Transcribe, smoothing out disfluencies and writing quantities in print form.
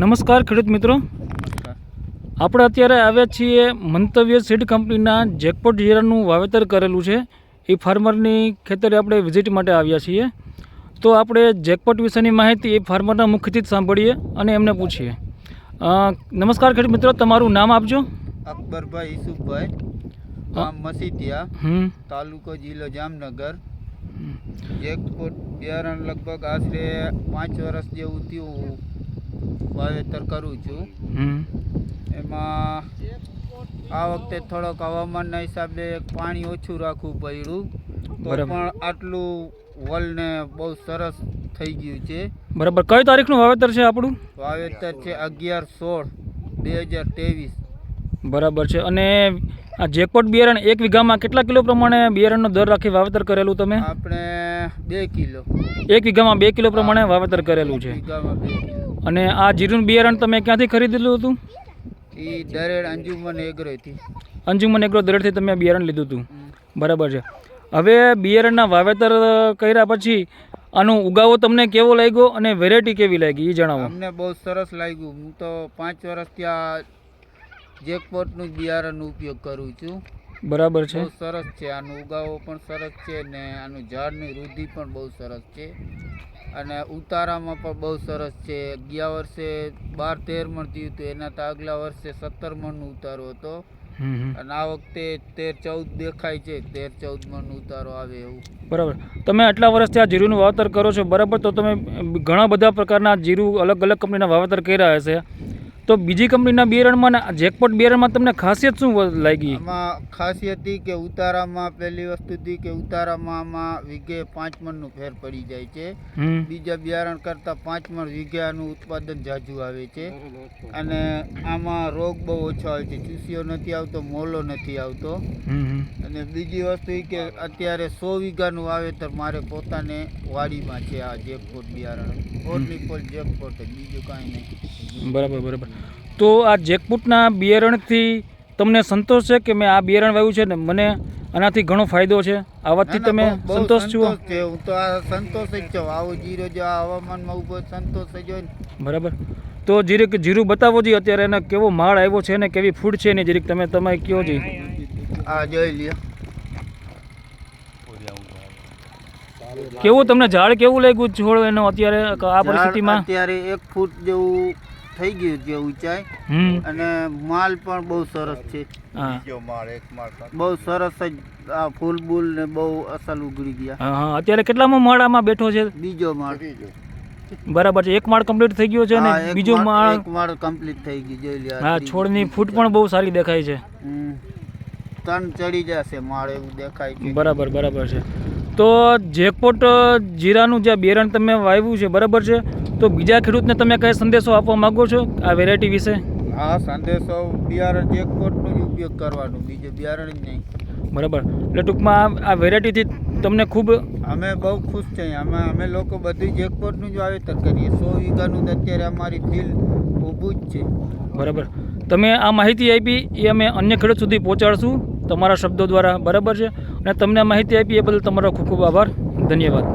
નમસ્કાર ખેડૂત મિત્રો, આપણે અત્યારે આવ્યા છીએ મંતવ્ય સીડ કંપનીના જેકપોટ જીરાનું વાવેતર કરેલું છે એ ફાર્મરની ખેતરે આપણે વિઝિટ માટે આવ્યા છીએ. તો આપણે જેકપોટ વિશેની માહિતી એ ફાર્મરના મુખ્યથી જ સાંભળીએ અને એમને પૂછીએ. નમસ્કાર ખેડૂત મિત્રો, તમારું નામ આપજો. અકબરભાઈ ઈસુફભાઈ, ગામ મસીતિયા, તાલુકો જિલ્લો જામનગર. જેકપોટ બિયારણ લગભગ આશરે 5 વર્ષ જેવું થયું વાવેતર કરું છું. એમાં આ વખતે થોડોક હવામાનના હિસાબે પાણી ઓછું રાખવું પડ્યું, તો પણ આટલું વલને બહુ સરસ થઈ ગયું છે. બરાબર. કઈ તારીખનું વાવેતર છે આપણું? વાવેતર છે 11/16/2023. બરાબર છે. અને આ જેકપોટ બિયારણ 1 વીઘામાં કેટલા કિલો પ્રમાણે બિયારણનો દર રાખી વાવેતર કરેલું તમે? આપણે 2 કિલો. 1 વીઘામાં 2 કિલો પ્રમાણે વાવેતર કરેલું છે. અને આ જીરું બિયારણ તમે ક્યાંથી ખરીદેલું હતું? એ દરેડ અંજુમન એગ્રોથી. અંજુમન એગ્રો દરેડથી તમે બિયારણ લીધું હતું. બરાબર છે. હવે બિયારણના વાવેતર કર્યા પછી આનો ઉગાવો તમને કેવો લાગ્યો અને વેરાયટી કેવી લાગી એ જણાવો. અમને બહુ સરસ લાગ્યું. હું તો 5 વર્ષથી આ જેકપોટનું બિયારણનો ઉપયોગ કરું છું. બરાબર છે. બહુ સરસ છે. આનો ઉગાવો પણ સરસ છે ને આનું ઝાડની વૃદ્ધિ પણ બહુ સરસ છે અને ઉતારામાં પણ બહુ સરસ છે. ગયા વર્ષે 12-13 મણ થયું હતું, એના તો આગલા વર્ષે 17 મણનો ઉતારો હતો અને આ વખતે 13-14 દેખાય છે. 13-14 મણનો ઉતારો આવે એવું. બરાબર. તમે આટલા વર્ષથી આ જીરુંનું વાવેતર કરો છો, બરાબર, તો તમે ઘણા બધા પ્રકારના જીરું અલગ અલગ કંપનીના વાવેતર કર્યા હશે, તો બીજી કંપનીના બિયારણમાં અને જેકપોટ બિયારણમાં તમને ખાસિયત શું લાગી? આમાં ખાસિયત હતી કે ઉતારામાં પહેલી વસ્તુ હતી કે ઉતારામાં આમાં વીઘે 5 મણનું ફેર પડી જાય છે. બીજા બિયારણ કરતાં 5 મણ વીઘાનું ઉત્પાદન ઝાઝું આવે છે અને આમાં રોગ બહુ ઓછો આવે છે. ચૂસિયો નથી આવતો, મોલો નથી આવતો. અને બીજી વસ્તુ એ કે અત્યારે 100 વીઘાનું વાવેતર મારે પોતાને વાડીમાં છે. આ જેકપોટ બિયારણ ઓર્નિપોલ જેકપોટ, બીજું કાંઈ નહીં. બરાબર બરાબર. તો આ જેકપોટના બિયારણથી તમને સંતોષ છે કે મેં આ બિયારણ વાવ્યું છે ને મને આનાથી ઘણો ફાયદો છે? આ વાતથી તમે સંતોષ છો? હું તો આ સંતોષ જ છું. આવું જીરો જો આ હવામાનમાં ઉભો સંતોષ જ હોય ને. બરાબર. તો જીરું બતાવો જોઈએ અત્યારે એને કેવો માળ આવ્યો છે ને કેવી ફૂડ છે ને જીરીક તમે કહો જી. આ જોઈ લ્યો. કેવું તમને ઝાડ કેવું લાગ્યું છોડ એનો અત્યારે આ પરિસ્થિતિમાં? અત્યારે 1 ફૂટ જેવું થઈ ગયું છે ઊંચાઈ અને માલ પણ બહુ સરસ છે. બહુ સરસ જ આ ફૂલ બૂલ ને બહુ અસલ ઉગડી ગયા. હા, અત્યારે કેટલામો માળ આમાં બેઠો છે? બીજો માળ. બરાબર છે. 1 માળ કમ્પ્લીટ થઈ ગયો છે અને બીજો માળ? 1 માળ કમ્પ્લીટ થઈ ગઈ. જોઈ લ્યો. હા, છોડની ફૂટ પણ બહુ સારી દેખાય છે. 3 ચડી જશે માળ એવું દેખાય છે. બરાબર બરાબર છે. તો જેકપોટ જીરાનું જે બિયારણ તમે વાવ્યું છે, બરાબર છે, તો બીજા ખેડૂતને તમે કઈ સંદેશો આપવા માંગો છો આ વેરાયટી વિશે? હા, સંદેશો બિયારણ જેકપોટનો જ ઉપયોગ કરવાનો, બીજું બિયારણ જ નહીં. બરાબર. એટલે ટૂંકમાં આ વેરાયટીથી તમને ખૂબ અમે બહુ ખુશ છીએ. અમે લોકો બધું જેકપોટનું જ વાવેતર કરીએ. 100 વીઘાનું અત્યારે અમારી ફિલ્ડ ઊભું જ છે. બરાબર. તમે આ માહિતી આપી એ અમે અન્ય ખેડૂત સુધી પહોંચાડશું તમારા શબ્દો દ્વારા, બરાબર છે, અને તમને માહિતી આપી એ બદલ તમારો ખૂબ ખૂબ આભાર. ધન્યવાદ.